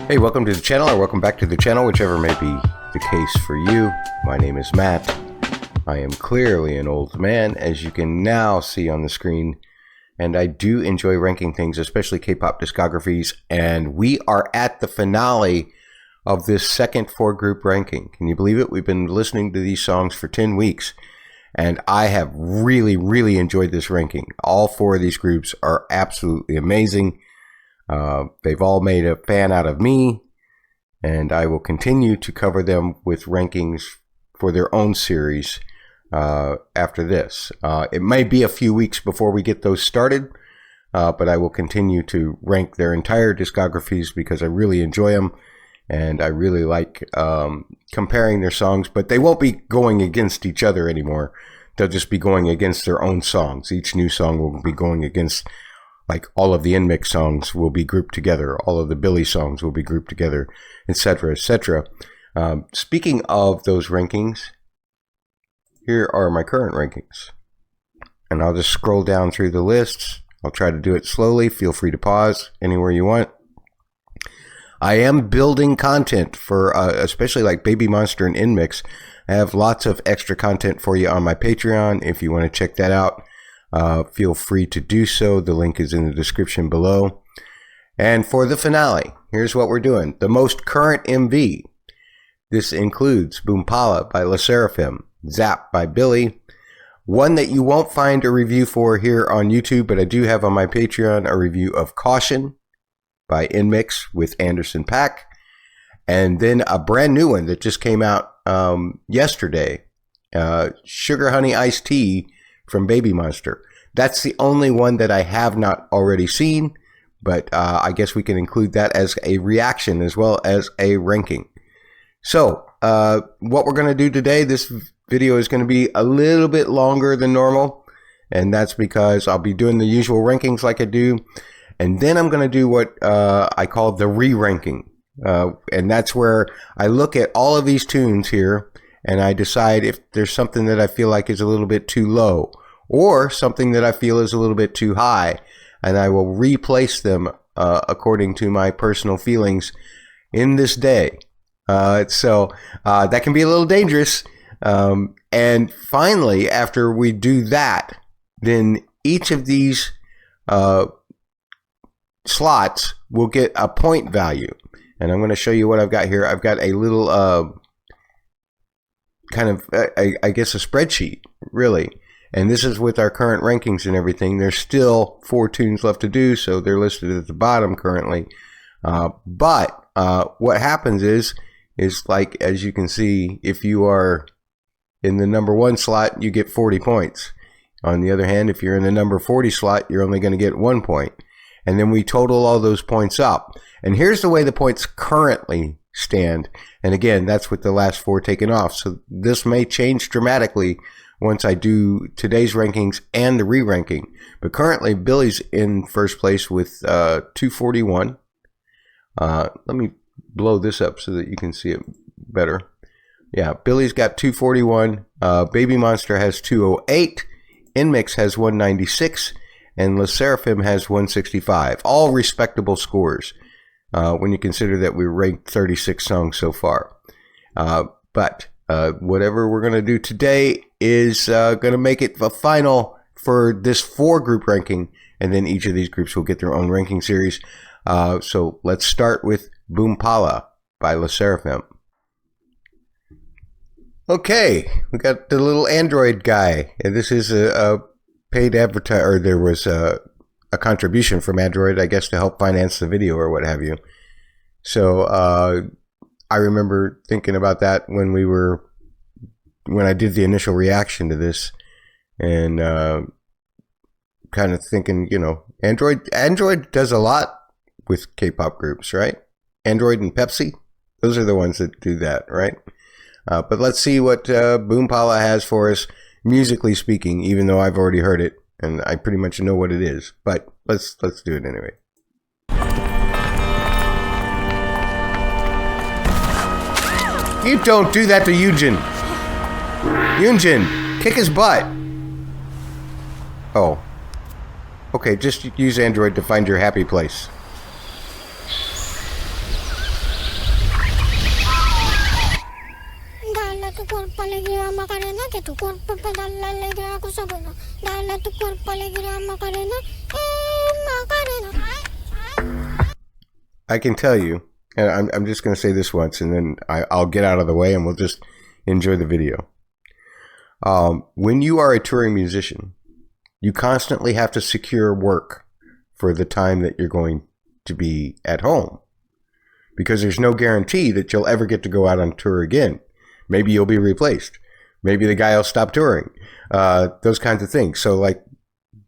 Hey, welcome to the channel, or welcome back to the channel, whichever may be the case for you. My name is Matt. I am clearly an old man, as you can now see on the screen, and I do enjoy ranking things, especially K-pop discographies, and we are at the finale of this second four-group ranking. Can you believe it? We've been listening to these songs for 10 weeks, and I have really enjoyed this ranking. All four of these groups are absolutely amazing. They've all made a fan out of me, and I will continue to cover them with rankings for their own series after this. It may be a few weeks before we get those started, but I will continue to rank their entire discographies because I really enjoy them, and I really like comparing their songs, but they won't be going against each other anymore. They'll just be going against their own songs. Each new song will be going against, like, all of the NMIXX songs will be grouped together. All of the Billlie songs will be grouped together, etc., etc. Speaking of those rankings, here are my current rankings. And I'll just scroll down through the lists. I'll try to do it slowly. Feel free to pause anywhere you want. I am building content for, especially like BABYMONSTER and NMIXX. I have lots of extra content for you on my Patreon. If you want to check that out, feel free to do so. The link is in the description below. And for the finale, here's what we're doing. The most current MV. This includes BOOMPALA by 르세라핌, ZAP by Billlie. One that you won't find a review for here on YouTube, but I do have on my Patreon a review of Caution by NMIXX with Paak. And then a brand new one that just came out yesterday, Sugar Honey Iced Tea from BABYMONSTER. That's the only one that I have not already seen, but I guess we can include that as a reaction as well as a ranking. So what we're going to do today, this video is going to be a little bit longer than normal, and that's because I'll be doing the usual rankings like I do, and then I'm going to do what I call the re-ranking, and that's where I look at all of these tunes here and I decide if there's something that I feel like is a little bit too low or something that I feel is a little bit too high, and I will replace them according to my personal feelings in this day. So that can be a little dangerous. And finally, after we do that, then each of these slots will get a point value. And I'm going to show you what I've got here. I've got a little kind of, I guess, a spreadsheet, really. And this is with our current rankings and everything. There's still 4 tunes left to do, so they're listed at the bottom currently. But what happens is like, as you can see, if you are in the number 1 slot, you get 40 points. On the other hand, if you're in the number 40 slot, you're only going to get 1 point. And then we total all those points up. And here's the way the points currently stand. And again, that's with the last 4 taken off. So this may change dramatically once I do today's rankings and the re-ranking. But currently, Billie's in first place with 241. Let me blow this up so that you can see it better. Yeah, Billie's got 241. BABYMONSTER has 208. NMIXX has 196. And 르세라핌 has 165. All respectable scores when you consider that we ranked 36 songs so far. But whatever we're going to do today is going to make it a final for this 4-group ranking, and then each of these groups will get their own ranking series. So let's start with BOOMPALA by 르세라핌. Okay, we got the little Android guy, and this is a paid advertise, or there was a contribution from Android, I guess, to help finance the video or what have you. So I remember thinking about that when I did the initial reaction to this, and kind of thinking, you know, Android does a lot with K-pop groups, right? Android and Pepsi, those are the ones that do that, right? But let's see what BOOMPALA has for us, musically speaking, even though I've already heard it and I pretty much know what it is. But let's do it anyway. You don't do that to Yoonjin. Yoonjin, kick his butt. Oh. Okay, just use Android to find your happy place. tu cuerpo para darle alegría a tu sobrino. Dale tu cuerpo alegría, Macarena. Macarena. I can tell you, and I'm just going to say this once, and then I'll get out of the way, and we'll just enjoy the video. When you are a touring musician, you constantly have to secure work for the time that you're going to be at home, because there's no guarantee that you'll ever get to go out on tour again. Maybe you'll be replaced. Maybe the guy will stop touring. Those kinds of things. So like,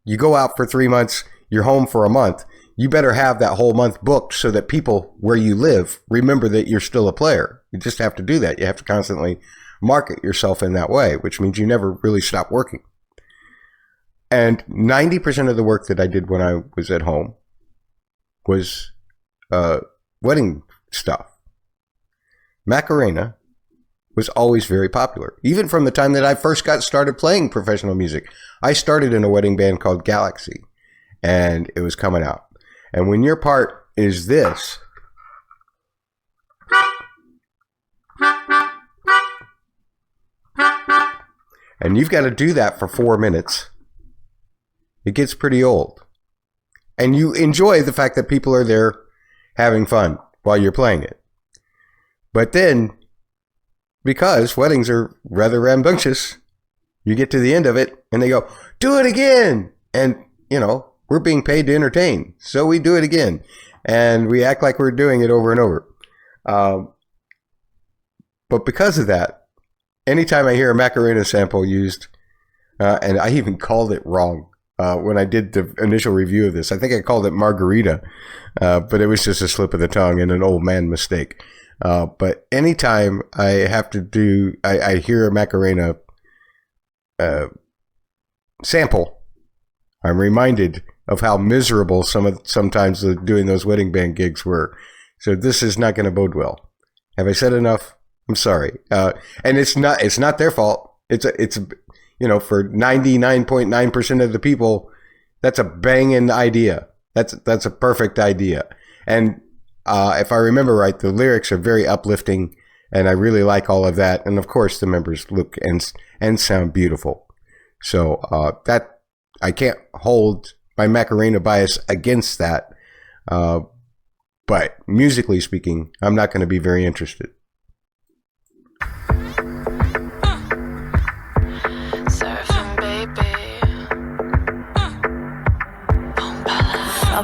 you go out for 3 months, you're home for a month. You better have that whole month booked so that people where you live remember that you're still a player. You just have to do that. You have to constantly market yourself in that way, which means you never really stop working. And 90% of the work that I did when I was at home was wedding stuff. Macarena was always very popular. Even from the time that I first got started playing professional music. I started in a wedding band called Galaxy, and it was coming out. And when your part is this, and you've got to do that for 4 minutes, it gets pretty old. And you enjoy the fact that people are there having fun while you're playing it. But then, because weddings are rather rambunctious, you get to the end of it and they go, do it again. And, you know, we're being paid to entertain, so we do it again. And we act like we're doing it over and over. But because of that, anytime I hear a Macarena sample used, and I even called it wrong when I did the initial review of this. I think I called it Margarita, but it was just a slip of the tongue and an old man mistake. But anytime I have to do, I hear a Macarena sample, I'm reminded of how miserable sometimes doing those wedding band gigs were. So this is not going to bode well. Have I said enough? I'm sorry. And it's not their fault. It's you know, for 99.9% of the people, that's a banging idea. That's a perfect idea. And if I remember right, the lyrics are very uplifting, and I really like all of that. And of course, the members look and sound beautiful. So that I can't hold my Macarena bias against that. But musically speaking, I'm not going to be very interested.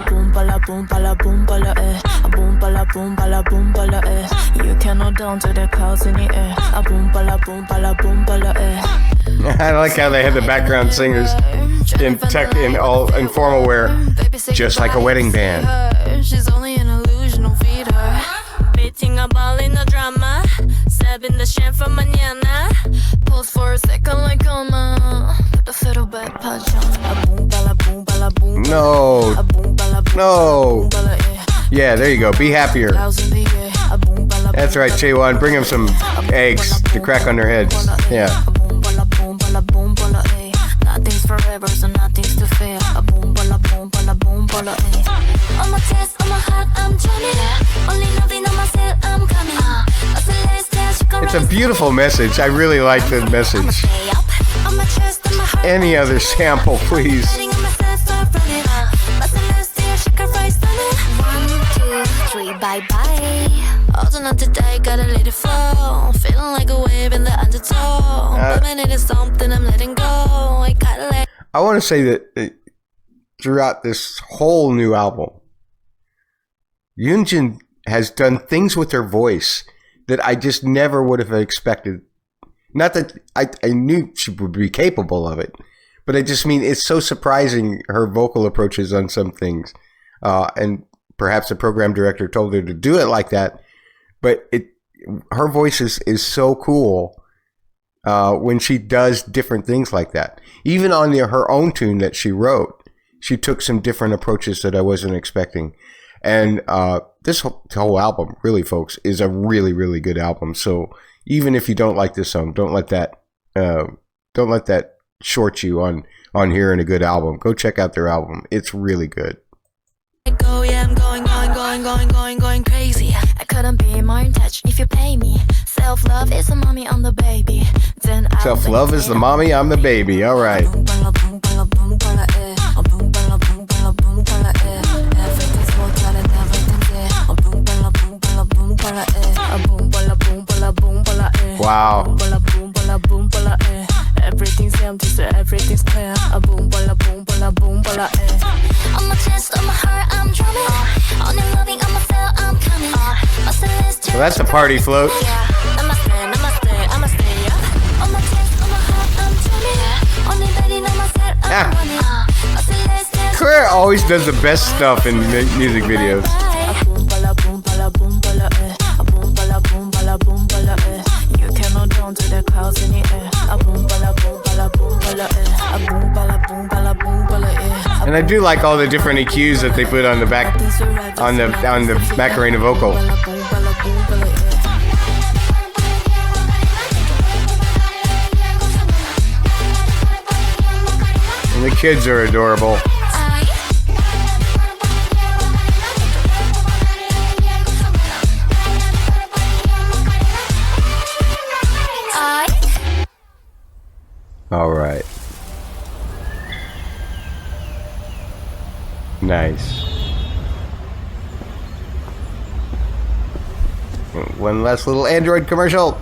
BOOMPALA, BOOMPALA, BOOMPALA, eh. BOOMPALA, BOOMPALA, BOOMPALA, eh. You cannot down to the clouds in the air. BOOMPALA, BOOMPALA, BOOMPALA, eh. I like how they had the background singers in all informal wear, just like a wedding band. She's only an illusion, don't feed her. Beating a ball in the drama, stabbing the shame for mañana. Pose for a second like coma. Put the fiddle back, punch on. BOOMPALA, BOOMPALA, BOOMPALA. No. No. Yeah, there you go. Be happier. That's right, Chewan. Bring him some eggs to crack on their heads. Yeah. Nothing's forever, so nothing's to fear. BOOMPALA, BOOMPALA, BOOMPALA. On my chest, on my heart, I'm jamming. Only nothing on myself, I'm coming. It's a beautiful message. I really like the message. Any other sample, please. 1, 2, 3, bye-bye. Alternate today, gotta let it flow. Feeling like a wave in the undertow. But when it is something I'm letting go, I gotta let. I want to say that throughout this whole new album, Yoonjin has done things with her voice that I just never would have expected. Not that I knew she would be capable of it, but I just mean it's so surprising, her vocal approaches on some things. And perhaps the program director told her to do it like that, but her voice is so cool when she does different things like that. Even on her own tune that she wrote, she took some different approaches that I wasn't expecting. And this whole album, really, folks, is a really, really good album. So even if you don't like this song, don't let that short you on hearing a good album. Go check out their album. It's really good. Go, yeah, I'm going crazy. I couldn't be more in touch if you pay me. Self-love is the mommy, I'm the baby. Then I Self-love is the mommy, I'm the baby. All right. Wow. Everything's empty, so everything's clear. A boom, bala, boom, bala, boom, bala, On my chest, on my heart, I'm drumming. On your loving, on my feel, I'm coming. So that's a party float. Namaste, namaste, namaste, yeah. On my chest, on my heart, I'm drumming. On your belly, namaste, I'm running. Claire always does the best stuff in music videos. Boom, bala, boom, bala, boom, bala, boom, bala, boom, bala, boom, bala, You cannot drown to the clouds in the air. Boom, bala, boom, bala, boom, bala, boom, bala, boom, bala, boom, bala, And I do like all the different EQs that they put on the back, on the Macarena vocal. And the kids are adorable. All right. Nice. One last little Android commercial.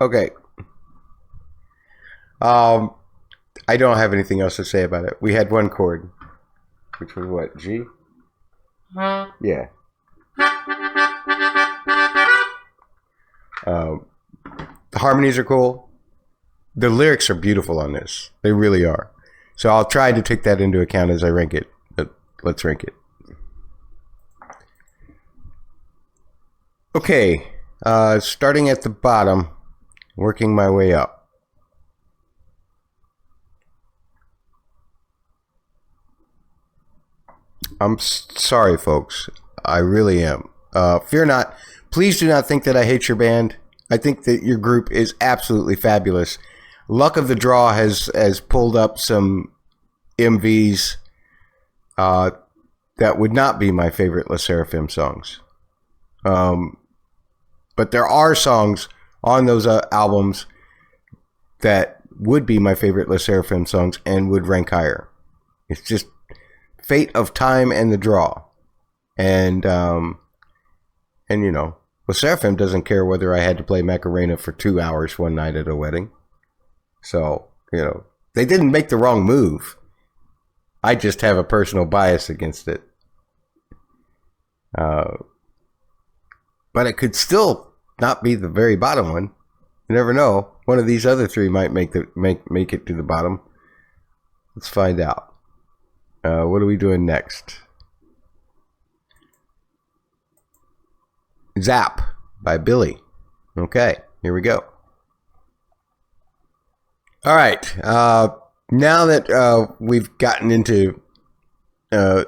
Okay. I don't have anything else to say about it. We had one chord, which was what, G? Yeah. The harmonies are cool. The lyrics are beautiful on this. They really are. So I'll try to take that into account as I rank it. But let's rank it. Okay. Starting at the bottom, working my way up. I'm sorry, folks. I really am. Fear not. Please do not think that I hate your band. I think that your group is absolutely fabulous. Luck of the draw has pulled up some MVs that would not be my favorite LE songs. But there are songs on those albums that would be my favorite LE songs and would rank higher. It's just fate of time and the draw. And you know, LE doesn't care whether I had to play Macarena for 2 hours one night at a wedding. So, you know, they didn't make the wrong move. I just have a personal bias against it. But it could still not be the very bottom one. You never know. One of these other three might make it to the bottom. Let's find out. What are we doing next? ZAP by Billlie. Okay, here we go. All right. Now that we've gotten into a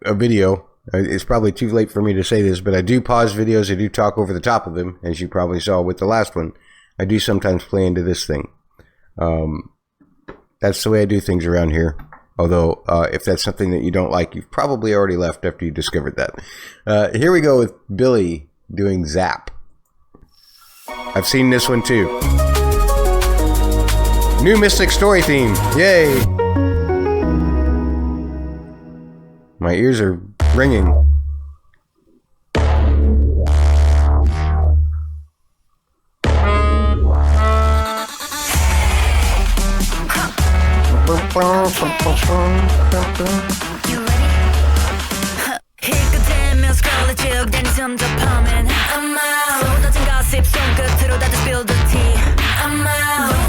video, it's probably too late for me to say this, but I do pause videos. I do talk over the top of them, as you probably saw with the last one. I do sometimes play into this thing. That's the way I do things around here. Although, if that's something that you don't like, you've probably already left after you discovered that. Here we go with Billlie doing ZAP. I've seen this one too. New Mystic Story theme. Yay! My ears are ringing.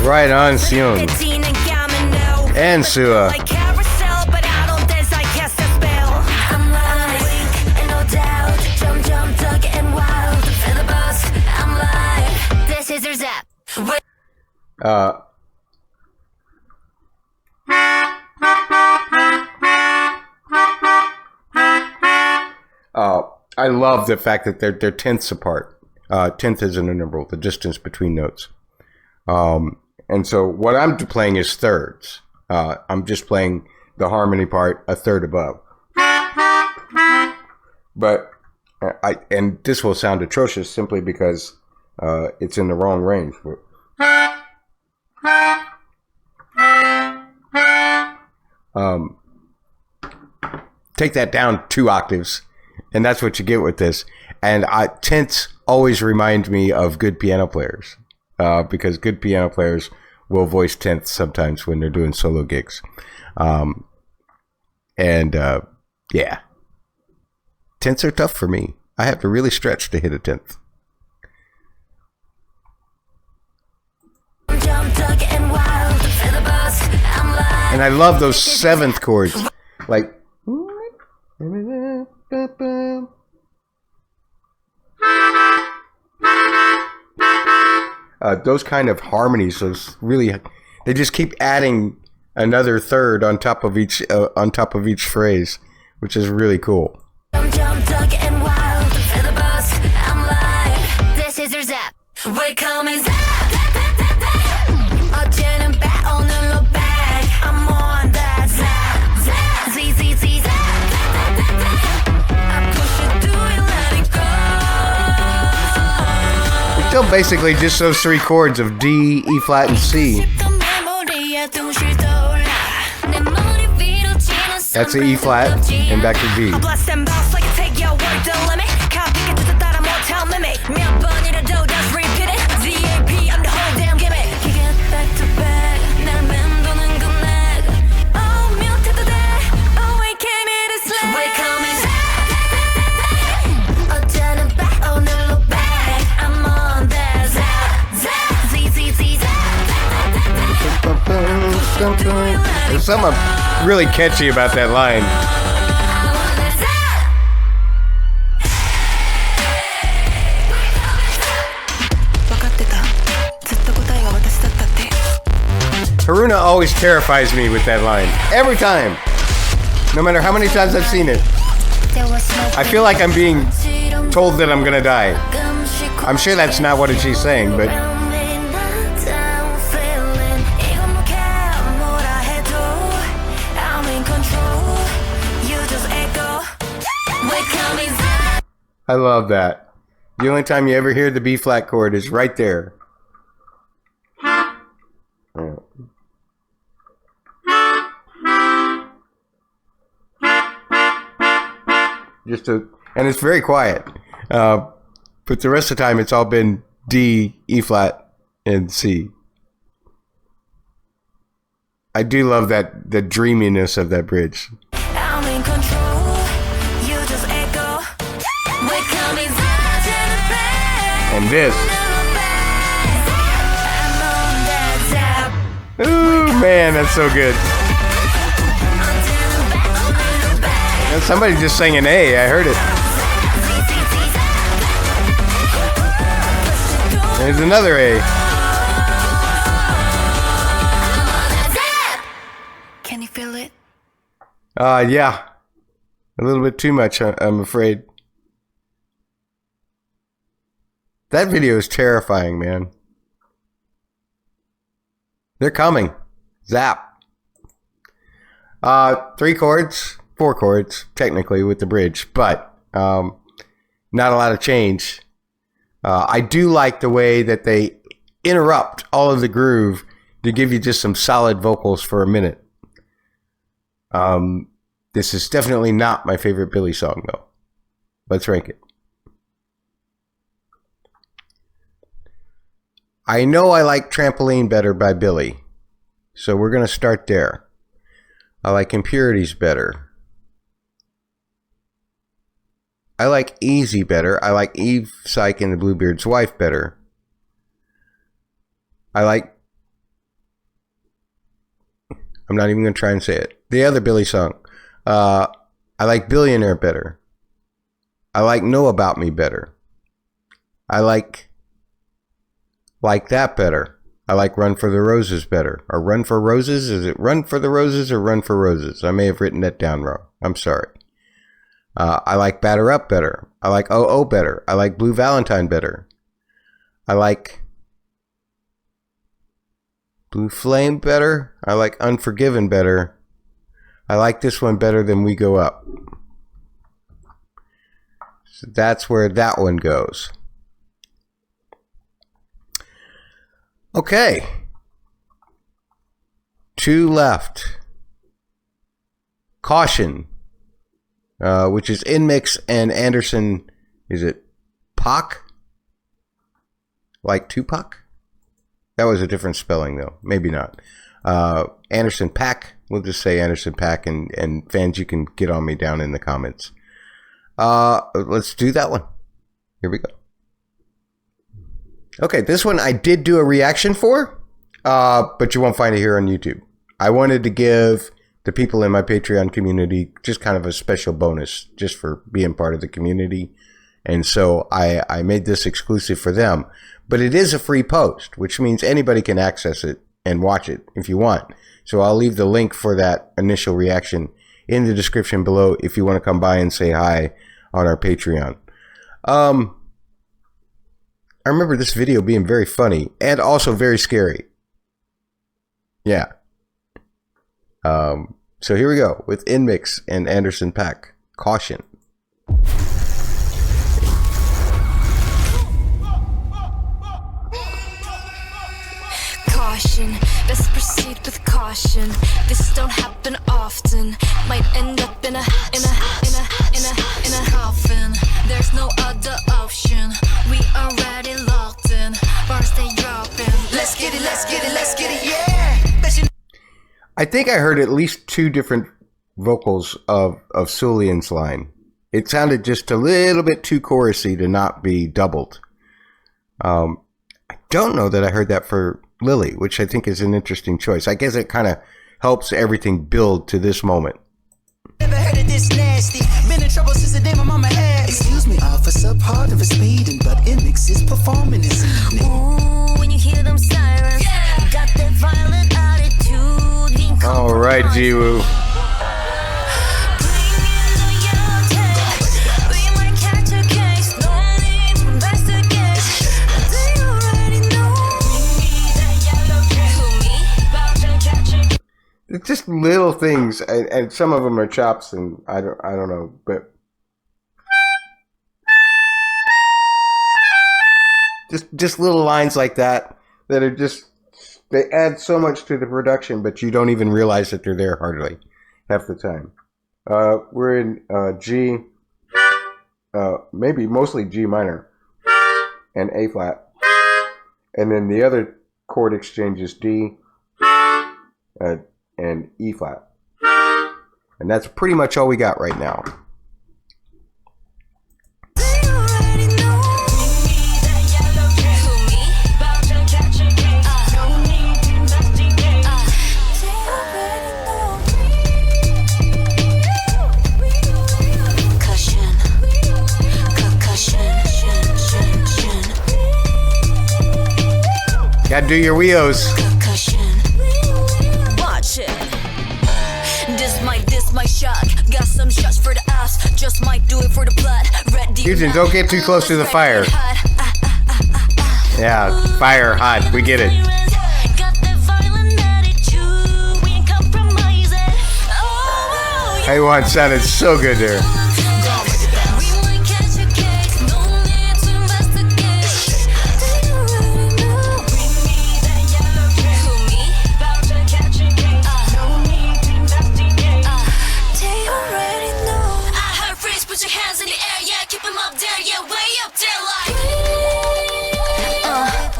Right on, Sion. And Sua. I love the fact that they're tenths apart. Tenth is an interval, the distance between notes. And so what I'm playing is thirds. I'm just playing the harmony part a third above. But and this will sound atrocious simply because it's in the wrong range. Take that down 2 octaves, and that's what you get with this. And tenths always remind me of good piano players, because good piano players will voice tenths sometimes when they're doing solo gigs. Yeah, tenths are tough for me. I have to really stretch to hit a tenth. And I love those 7th chords, like those kind of harmonies. Those really, they just keep adding another third on top of each phrase, which is really cool. This is your zap. We're coming zap. I'm on that zap. Zap. Z Z Z zap. I push it through and let it go. It's still basically just those 3 chords of D, E flat, and C. That's the E flat and back to D. There's something really catchy about that line. Haruna always terrifies me with that line. Every time. No matter how many times I've seen it. I feel like I'm being told that I'm gonna die. I'm sure that's not what she's saying, but I love that. The only time you ever hear the B flat chord is right there. And it's very quiet. But the rest of the time it's all been D, E flat, and C. I do love that, the dreaminess of that bridge. I'm in control. You just echo. We're coming back to the bed. And this. I'm on that zap. Ooh, man, that's so good. And somebody just sang an A. I heard it. There's another A. Can you feel it? Yeah. A little bit too much, I'm afraid. That video is terrifying, man. They're coming. Zap. 3 chords, 4 chords, technically, with the bridge, but not a lot of change. I do like the way that they interrupt all of the groove to give you just some solid vocals for a minute. This is definitely not my favorite Billlie song, though. Let's rank it. I know I like Trampoline better by Billlie, so we're going to start there. I like Impurities better. I like Easy better. I like Eve Psych and the Bluebeard's Wife better. I'm not even going to try and say it. The other Billlie song. I like Billionaire better. I like Know About Me better. I like That better. I like Run for the Roses better. Or Run for Roses? Is it Run for the Roses or Run for Roses? I may have written that down wrong. I'm sorry. I like Batter Up better. I like Oh better. I like Blue Valentine better. I like Blue Flame better. I like Unforgiven better. I like this one better than We Go Up. So that's where that one goes. Okay. 2 left. Caution, which is NMIXX and Anderson. Is it Paak? Like Tupac? That was a different spelling, though. Maybe not. Anderson Paak. We'll just say Anderson Paak, and fans, you can get on me down in the comments. Let's do that one. Here we go. Okay, this one I did do a reaction for, but you won't find it here on YouTube. I wanted to give the people in my Patreon community just kind of a special bonus just for being part of the community. And so I made this exclusive for them. But it is a free post, which means anybody can access it and watch it if you want. So I'll leave the link for that initial reaction in the description below if you want to come by and say hi on our Patreon. I remember this video being very funny and also very scary. Yeah. So here we go with NMIXX and Anderson Paak. Caution. Caution, let's proceed with caution. This don't happen often. Might end up in a coffin. There's no other option. We already locked in. Bars they dropping. Let's get it, let's get it, let's get it, yeah. I think I heard at least 2 different vocals of Sulian's line. It sounded just a little bit too chorusy to not be doubled. I don't know that I heard that for Lily, which I think is an interesting choice. I guess it kind of helps everything build to this moment. Never heard of this nasty. Been in trouble since the day my mama had. Excuse me, officer, part of a speeding, but NMIXX is performing this evening. Ooh, when you hear them sirens, got that violent attitude. All right, Jiwoo. It's just little things, and some of them are chops, and I don't know, but just little lines like that are just, they add so much to the production, but you don't even realize that they're there hardly half the time. We're in G, maybe mostly G minor and A flat, and then the other chord exchange is D and E flat, and that's pretty much all we got right now. Gotta do your weos. Watch it. This might shock. Got some shots for the ass. Just might do it for the blood. Fusion, don't get too close to the fire. Yeah, fire, hot. We get it. Haywan sounded so good there.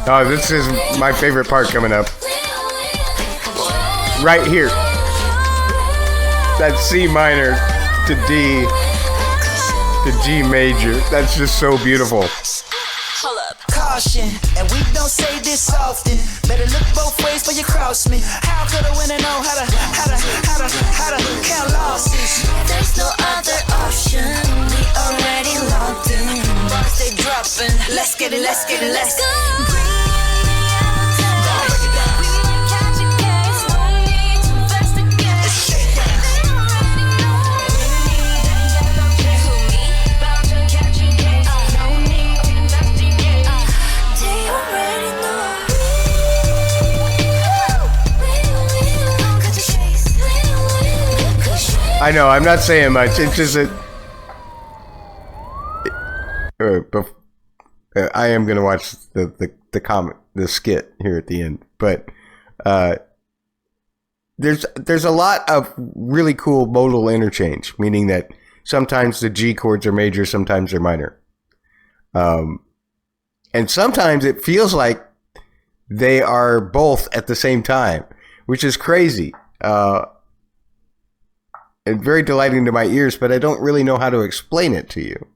Oh, this is my favorite part coming up. Right here. That C minor to D to G major. That's just so beautiful. Caution, and we don't say this often. Better look both ways before you cross me. How could a winner know how to count losses? There's no other option. We already locked in. Bars they dropping. Let's get it, let's get it, let's go. I know, I'm not saying much. It's just that I am gonna watch the the skit here at the end. But there's a lot of really cool modal interchange, meaning that sometimes the G chords are major, sometimes they're minor. And sometimes it feels like they are both at the same time, which is crazy. And very delighting to my ears, but I don't really know how to explain it to you.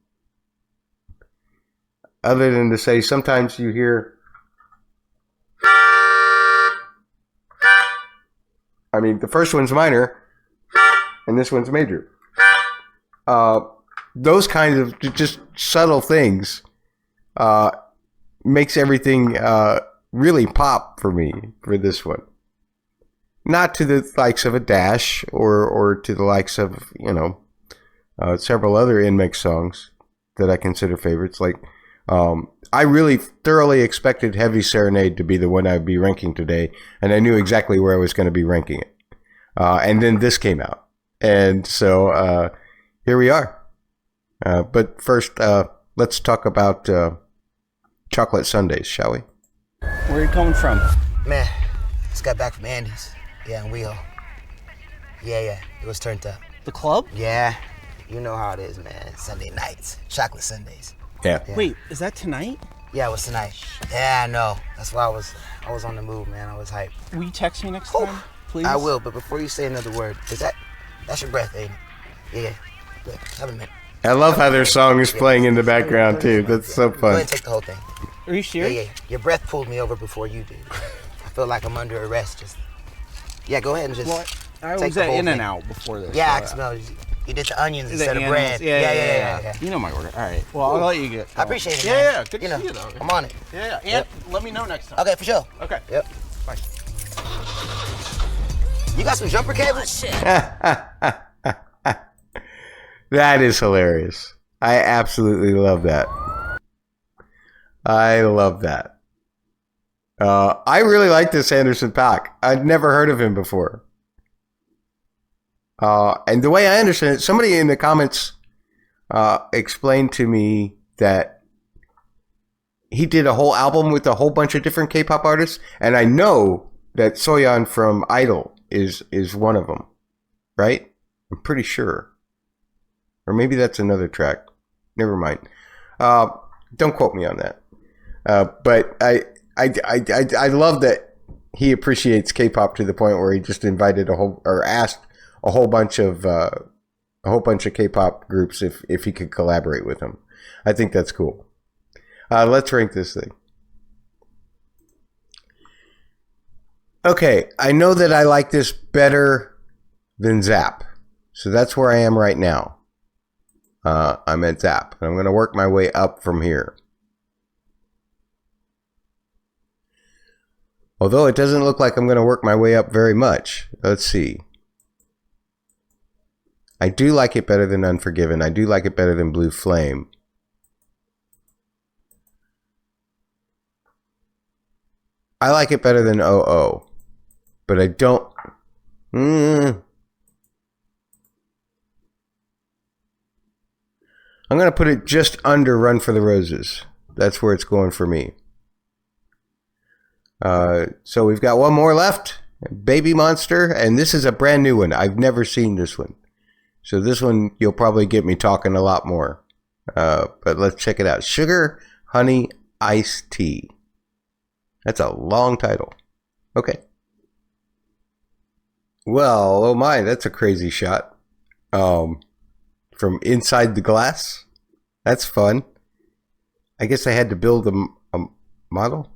Other than to say, sometimes you hear... I mean, the first one's minor, and this one's major. Those kinds of just subtle things makes everything really pop for me for this one. Not to the likes of a Dash or to the likes of, several other NMIXX songs that I consider favorites. Like, I really thoroughly expected Heavy Serenade to be the one I'd be ranking today, and I knew exactly where I was going to be ranking it. And then this came out. And so here we are. But first, let's talk about chocolate sundaes, shall we? Where are you coming from? Man, just got back from Andy's. Yeah, in WeHo. Yeah, it was turned up. The club? Yeah, you know how it is, man. Sunday nights, chocolate Sundays. Yeah. Wait, is that tonight? Yeah, it was tonight. Yeah, I know. That's why I was on the move, man. I was hyped. Will you text me next time, please? I will, but before you say another word, that's your breath, ain't it? Yeah. Good. Have a minute. I love how their song is playing in the background, too. That's so Go ahead fun. and take the whole thing. Are you sure? Yeah. Your breath pulled me over before you did. I feel like I'm under arrest. Yeah, go ahead and just I take was the at whole In and thing. Out before this. Yeah, so, I smell. You did the onions the instead of animals. bread. Yeah. Yeah. You know my order. All right. Well, I'll let you get. I appreciate it, Yeah, man. yeah. Good to see you, though. I'm on it. Yeah. And let me know next time. Okay, for sure. Okay. Yep. Bye. You got some jumper cables? That is hilarious. I absolutely love that. I love that. I really like this Anderson .Paak. I'd never heard of him before. And the way I understand it, somebody in the comments explained to me that he did a whole album with a whole bunch of different K-pop artists, and I know that Soyeon from Idol is one of them, right? I'm pretty sure. Or maybe that's another track. Never mind. Don't quote me on that. But I love that he appreciates K-pop to the point where he just invited asked a whole bunch of K-pop groups if he could collaborate with them. I think that's cool. Let's rank this thing. Okay, I know that I like this better than ZAP, so that's where I am right now. I'm at ZAP, and I'm going to work my way up from here. Although it doesn't look like I'm going to work my way up very much. Let's see. I do like it better than Unforgiven. I do like it better than Blue Flame. I like it better than OO. But I don't... I'm going to put it just under Run for the Roses. That's where it's going for me. So we've got one more left. Baby Monster. And this is a brand new one. I've never seen this one. So this one, you'll probably get me talking a lot more. But let's check it out. Sugar, Honey, Iced Tea. That's a long title. Okay. Well, oh my, that's a crazy shot. From inside the glass. That's fun. I guess I had to build a model.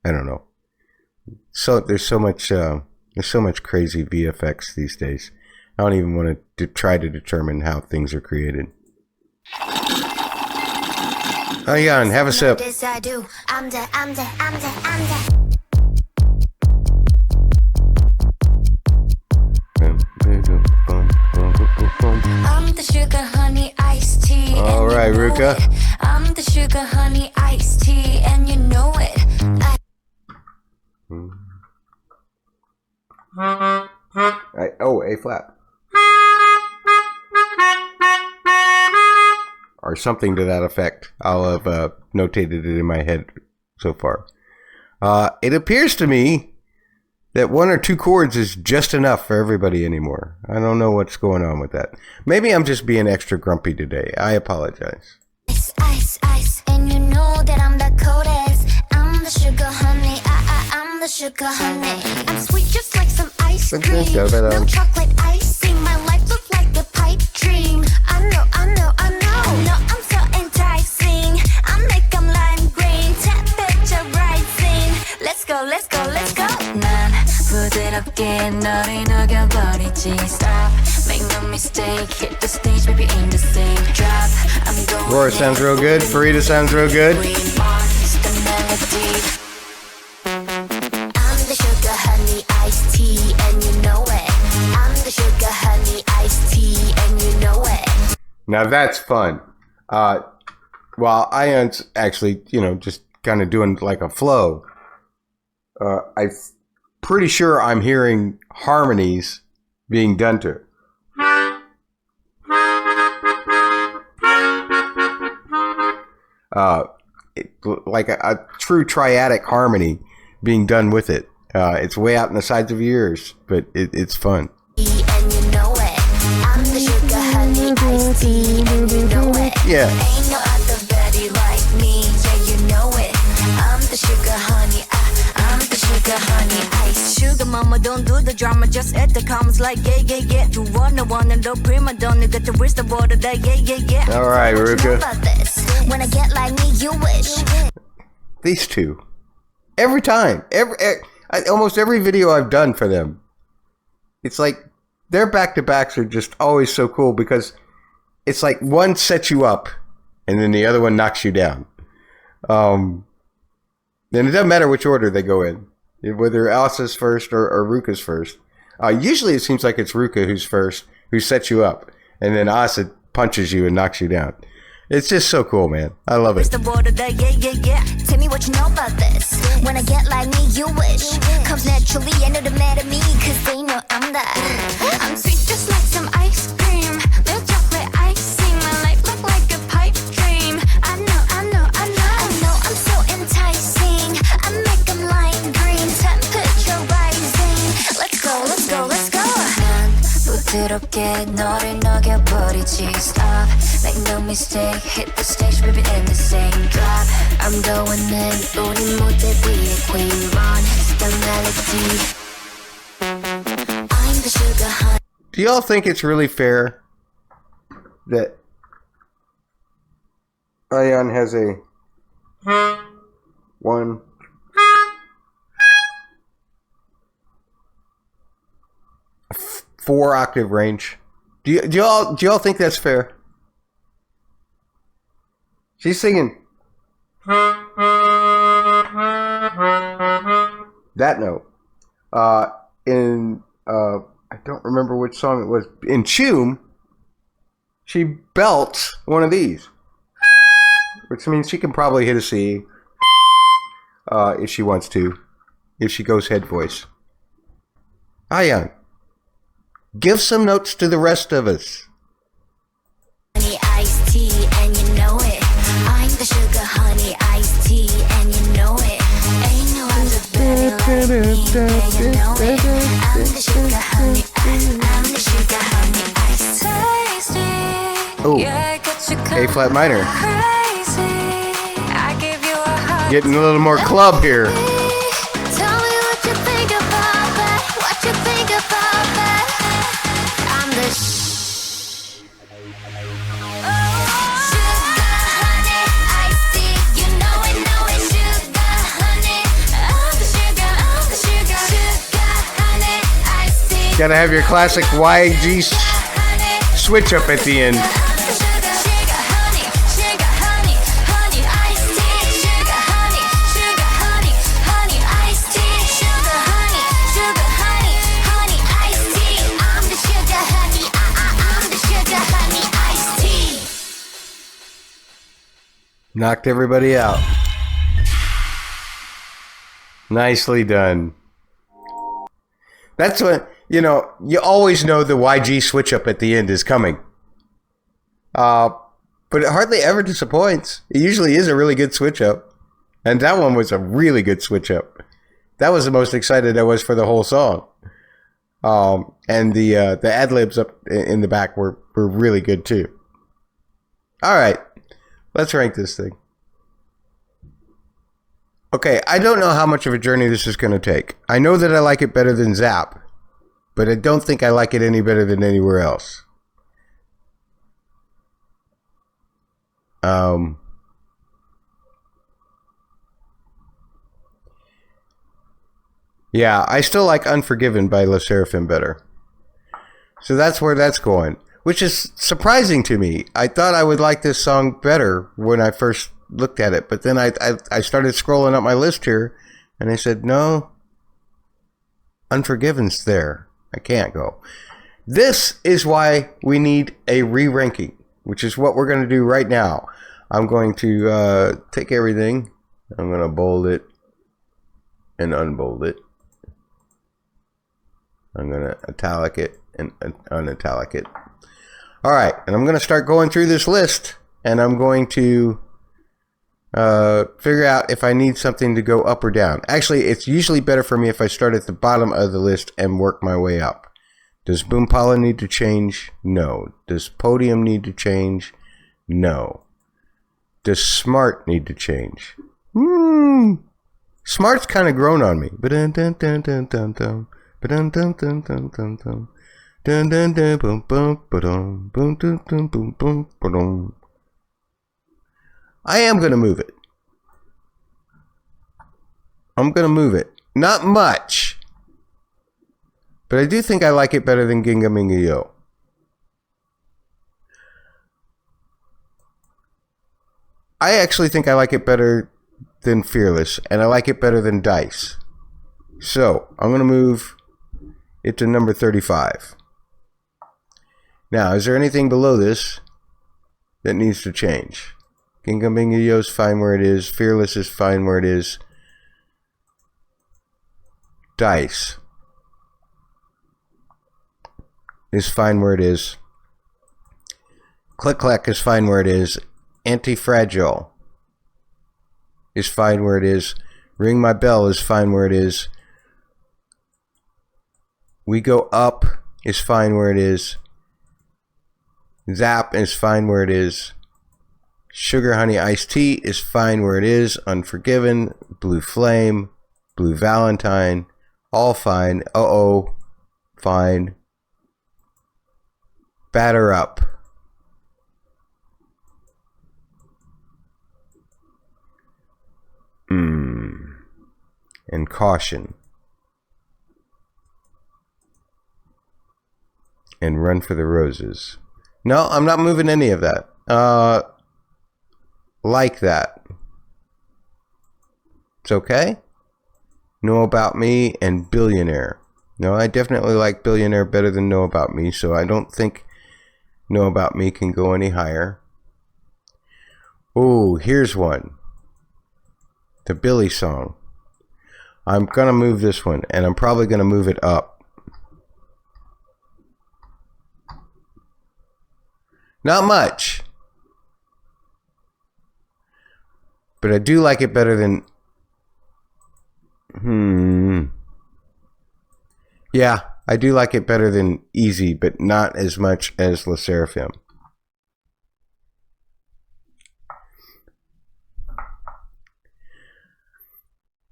I don't know. So there's so much crazy VFX these days. I don't even want to try to determine how things are created. Oh, Jan, have a sip. This I do. I'm the. I'm the sugar, honey, iced tea. All right, Ruka. I'm the sugar, honey, iced tea, and you know it. A flat. Or something to that effect. I'll have notated it in my head so far. It appears to me that 1 or 2 chords is just enough for everybody anymore. I don't know what's going on with that. Maybe I'm just being extra grumpy today. I apologize. Ice, ice, ice, and you know that I'm the coldest. I'm the sugar honey, I'm the sugar honey. I'm sweet just like some ice cream. No chocolate icing, my life looks like a pipe dream. I know, I'm so enticing. I make them lime green, temperature rising. Let's go, let's go, let's go. 난 부드럽게 너를 녹여버리지. Stop, make no mistake. Hit the stage, baby, in the same drop. I'm going. Roar sounds real good. Farida sounds real good. We want the melody. I'm the sugar honey iced tea, and you know it. I'm the sugar honey iced tea, and you know it. Now that's fun. While Ion's actually, just kind of doing like a flow, I'm pretty sure I'm hearing harmonies being done to it. Like a true triadic harmony being done with it. It's way out in the sides of your ears, but it's fun. And you know it. I'm the sugar honey iced tea, and you know it. Yeah. Ain't no other baddie like me, yeah, you know it. I'm the sugar honey, I'm the sugar honey iced. Sugar mama, don't do the drama, just add the comments like yeah. You wanna no prima donna, got to reach the border, that yeah. All right, What you know Ruka. about this? When I get like me, you wish. These two. Every time. Almost every video I've done for them. It's like their back-to-backs are just always so cool because it's like one sets you up and then the other one knocks you down. Then it doesn't matter which order they go in. Whether Alice's first or Ruka's first. Usually it seems like it's Ruka who's first, who sets you up. And then Asa punches you and knocks you down. It's just so cool, man. I love it. The border, that yeah. Tell me what you know about this. When I get like me, you wish. Comes naturally, and it don't matter me, cause they know I'm the. I'm sweet just like some ice cream. Little chocolate icing. My life look like a pipe dream. I know, I'm so enticing. I make them lime green, temperature rising. Let's go, let's go, let's go. 난 부드럽게 너를 녹여버리지. Stop, make no mistake. Hit the stage, baby, in the same drop. I'm going in, 우리 무대 위에 queen run the melody. I'm the sugar honey. Do y'all think it's really fair that Ion has a 4-octave range? Do y'all think that's fair? She's singing that note. I don't remember which song it was. In Choom, she belts one of these, which means she can probably hit a C if she wants to, if she goes head voice. Ion, give some notes to the rest of us. Honey iced tea, and you know it. I'm the sugar honey iced tea, and you know it. Ain't no other better like me, yeah, you know it. I'm the sugar honey, I'm the sugar honey iced tea. Oh, A flat minor. Getting a little more club here. Tell me what you think about that. What you think about that. I'm the sugar honey iced tea. You know it, sugar honey. I'm the sugar honey iced tea. Gotta have your classic YG switch up at the end. Knocked everybody out. Nicely done. That's what, you always know the YG switch up at the end is coming. But it hardly ever disappoints. It usually is a really good switch up. And that one was a really good switch up. That was the most excited I was for the whole song. And the ad-libs up in the back were really good too. All right, let's rank this thing. Okay, I don't know how much of a journey this is going to take. I know that I like it better than ZAP, but I don't think I like it any better than anywhere else. Yeah, I still like Unforgiven by 르세라핌 better. So that's where that's going, which is surprising to me. I thought I would like this song better when I first looked at it, but then I started scrolling up my list here, and I said, no, Unforgiven's there. I can't go. This is why we need a re-ranking, which is what we're going to do right now. I'm going to take everything. I'm going to bold it and unbold it. I'm going to italic it and unitalic it. All right, and I'm going to start going through this list, and I'm going to figure out if I need something to go up or down. Actually, it's usually better for me if I start at the bottom of the list and work my way up. Does BOOMPALA need to change? No. Does Podium need to change? No. Does Smart need to change? Smart's kind of grown on me. I am going to move it. I'm going to move it. Not much. But I do think I like it better than Ginga Minga Yo. I actually think I like it better than Fearless, and I like it better than Dice. So, I'm going to move it to number 35. Now, is there anything below this that needs to change? Ginga Minga Yo's fine where it is. Fearless is fine where it is. Dice is fine where it is. Click Clack is fine where it is. Anti-Fragile is fine where it is. Ring My Bell is fine where it is. We Go Up is fine where it is. ZAP is fine where it is. Sugar Honey Iced Tea is fine where it is. Unforgiven, Blue Flame, Blue Valentine, all fine. Uh-oh, fine. Batter Up. And Caution. And Run for the Roses. No, I'm not moving any of that. Like that. It's okay. Know About Me and Billionaire. No, I definitely like Billionaire better than Know About Me, so I don't think Know About Me can go any higher. Oh, here's one. The Billie song. I'm going to move this one, and I'm probably going to move it up. Not much. But I do like it better than... Yeah, I do like it better than Easy, but not as much as 르세라핌.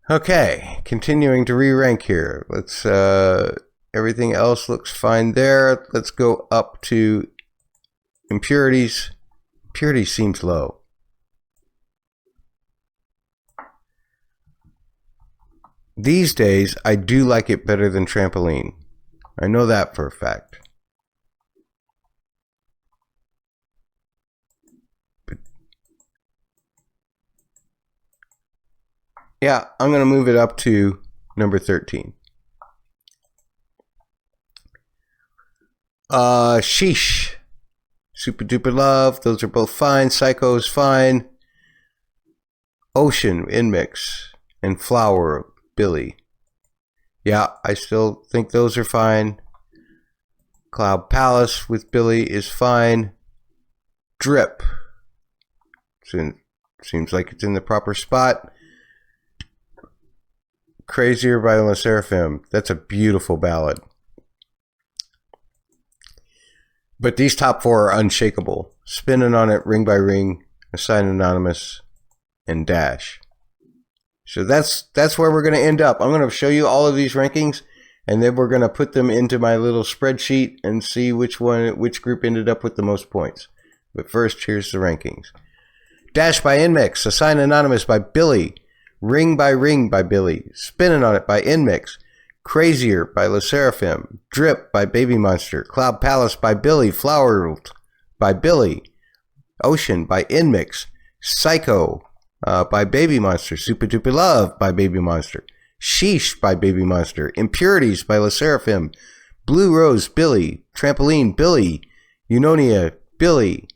Okay, continuing to re-rank here. Let's, everything else looks fine there. Let's go up to Impurities. Impurity seems low. These days, I do like it better than Trampoline. I know that for a fact. But yeah, I'm going to move it up to number 13. Sheesh. Super Duper Love. Those are both fine. Psycho is fine. Ocean, NMIXX. And Flower, Billie. Yeah, I still think those are fine. Cloud Palace with Billie is fine. Drip. Seems like it's in the proper spot. Crazier by LeSeraphim. That's a beautiful ballad. But these top four are unshakable. Spinning on It, Ring by Ring, Assigned Anonymous, and Dash. So that's where we're going to end up. I'm going to show you all of these rankings, and then we're going to put them into my little spreadsheet and see which group ended up with the most points. But first, here's the rankings. Dash by NMIXX, Assigned Anonymous by Billlie, Ring by Billlie, Spinning on It by NMIXX, Crazier by LeSeraphim, Drip by BABYMONSTER, Cloud Palace by Billlie, Flowered by Billlie, Ocean by NMIXX, Psycho by BABYMONSTER, Super Duper Love by BABYMONSTER, Sheesh by BABYMONSTER, Impurities by LeSeraphim, Blue Rose Billlie, Trampoline Billlie, Eunonia Billlie,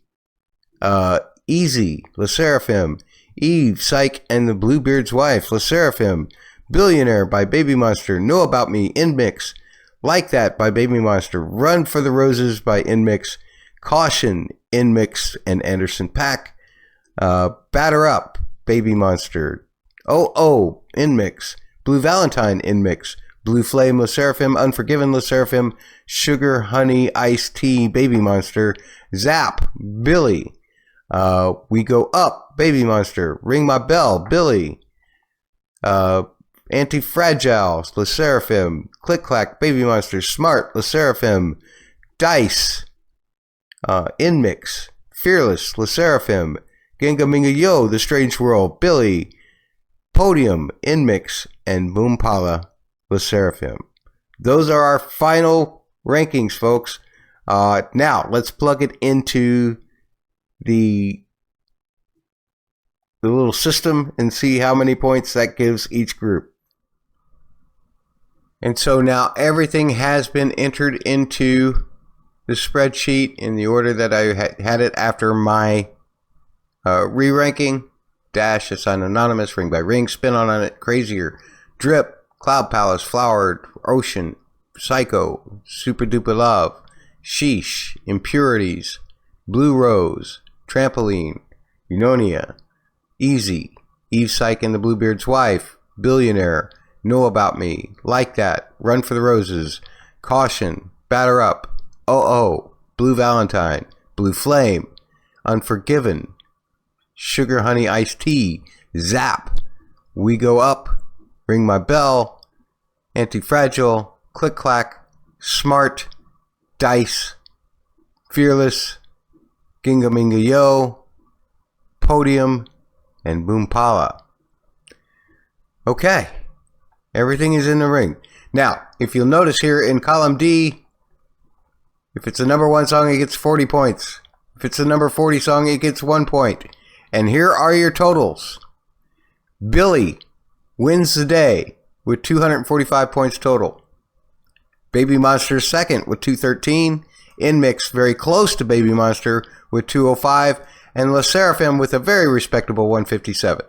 Easy LeSeraphim, Eve, Psych, and the Bluebeard's Wife, LeSeraphim, Billionaire by BABYMONSTER, Know About Me, NMIXX, Like That by BABYMONSTER, Run for the Roses by NMIXX, Caution, NMIXX and Anderson .Paak, Batter Up, BABYMONSTER, Oh, NMIXX, Blue Valentine, NMIXX, Blue Flame, LeSeraphim, Unforgiven, LeSeraphim, Sugar, Honey, Iced Tea, BABYMONSTer, ZAP, Billlie, We Go Up, BABYMONSTer, Ring My Bell, Billlie, Anti-Fragile, LeSeraphim, Click Clack, BABYMONSTer, Smart, LeSeraphim, Dice, NMIXX, Fearless, LeSeraphim, Ginga Minga Yo, The Strange World, Billlie, Podium, NMIXX, and BOOMPALA, LeSeraphim. Those are our final rankings, folks. Now, let's plug it into the little system and see how many points that gives each group. And so now everything has been entered into the spreadsheet in the order that I had it after my re-ranking. Dash, Assigned Anonymous, Ring by Ring, Spin on It, Crazier, Drip, Cloud Palace, Flowered, Ocean, Psycho, Super Duper Love, Sheesh, Impurities, Blue Rose, Trampoline, Eunonia, Easy, Eve, Psych, and the Bluebeard's Wife, Billionaire, Know About Me, Like That, Run for the Roses, Caution, Batter Up, Oh, Blue Valentine, Blue Flame, Unforgiven, Sugar, Honey, Iced Tea, ZAP, We Go Up, Ring My Bell, Anti-Fragile, Click Clack, Smart, Dice, Fearless, Ginga Minga Yo, Podium, and BOOMPALA. Okay, everything is in the ring. Now, if you'll notice here in column D, if it's a number 1 song, it gets 40 points. If it's a number 40 song, it gets 1 point. And here are your totals. Billlie wins the day with 245 points total. BABYMONSTER second with 213. NMIXX very close to BABYMONSTER with 205. And LeSeraphim with a very respectable 157.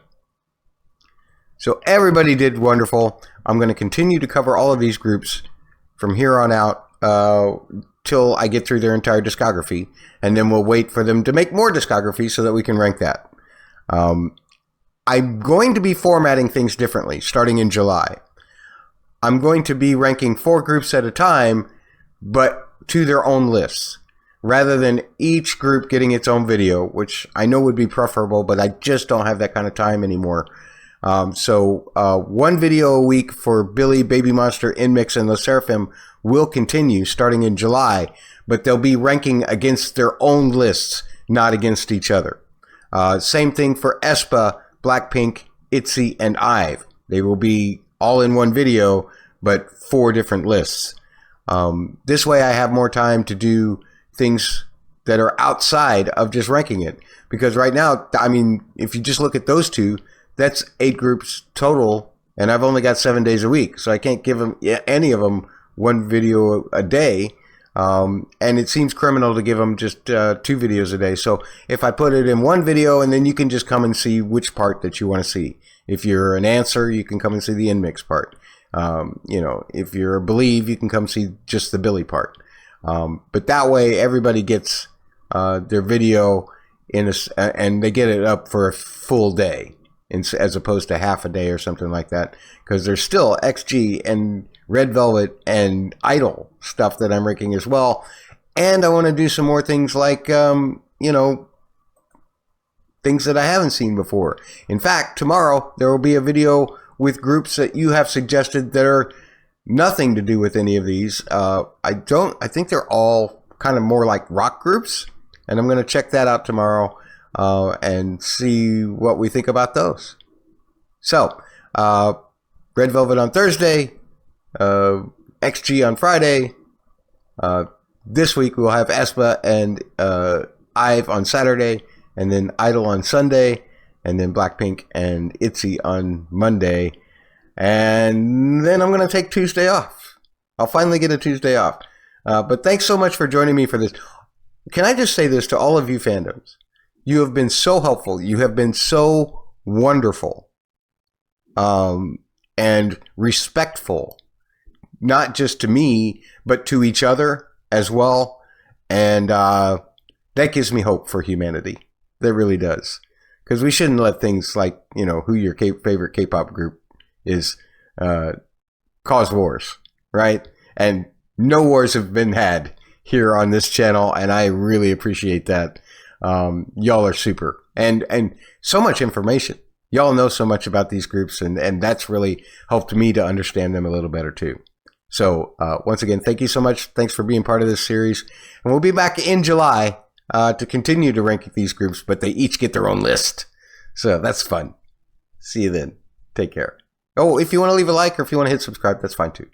So everybody did wonderful. I'm going to continue to cover all of these groups from here on out till I get through their entire discography. And then we'll wait for them to make more discography so that we can rank that. I'm going to be formatting things differently starting in July. I'm going to be ranking 4 groups at a time, but to their own lists, rather than each group getting its own video, which I know would be preferable, but I just don't have that kind of time anymore. So 1 video a week for Billlie, BABYMONSTer, NMIXX, and LeSeraphim will continue starting in July, but they'll be ranking against their own lists, not against each other. Same thing for aespa, Blackpink, ITZY, and IVE. They will be all in one video, but 4 different lists. This way I have more time to do things that are outside of just ranking it. Because right now, I mean, if you just look at those 2, that's 8 groups total, and I've only got 7 days a week. So I can't give them, any of them 1 video a day. And it seems criminal to give them just 2 videos a day. So if I put it in 1 video, and then you can just come and see which part that you want to see. If you're an Answer, you can come and see the NMIXX part. If you're a Believe, you can come see just the Billlie part. But that way, everybody gets their video and they get it up for a full day as opposed to half a day or something like that, because there's still XG and Red Velvet and Idol stuff that I'm ranking as well. And I want to do some more things like, you know, things that I haven't seen before. In fact, tomorrow there will be a video with groups that you have suggested that are nothing to do with any of these. I think they're all kind of more like rock groups, and I'm going to check that out tomorrow and see what we think about those. So, Red Velvet on Thursday, XG on Friday. This week we'll have aespa and IVE on Saturday, and then Idol on Sunday, and then Blackpink and ITZY on Monday. And then I'm going to take Tuesday off. I'll finally get a Tuesday off. But thanks so much for joining me for this. Can I just say this to all of you fandoms? You have been so helpful. You have been so wonderful and respectful, not just to me, but to each other as well. And that gives me hope for humanity. That really does. Because we shouldn't let things like, you know, who your favorite K-pop group is cause wars, right? And no wars have been had here on this channel, and I really appreciate that. Y'all are super. And so much information. Y'all know so much about these groups, and that's really helped me to understand them a little better too. So once again, thank you so much. Thanks for being part of this series. And we'll be back in July to continue to rank these groups, but they each get their own list. So that's fun. See you then. Take care. Oh, if you want to leave a like or if you want to hit subscribe, that's fine too.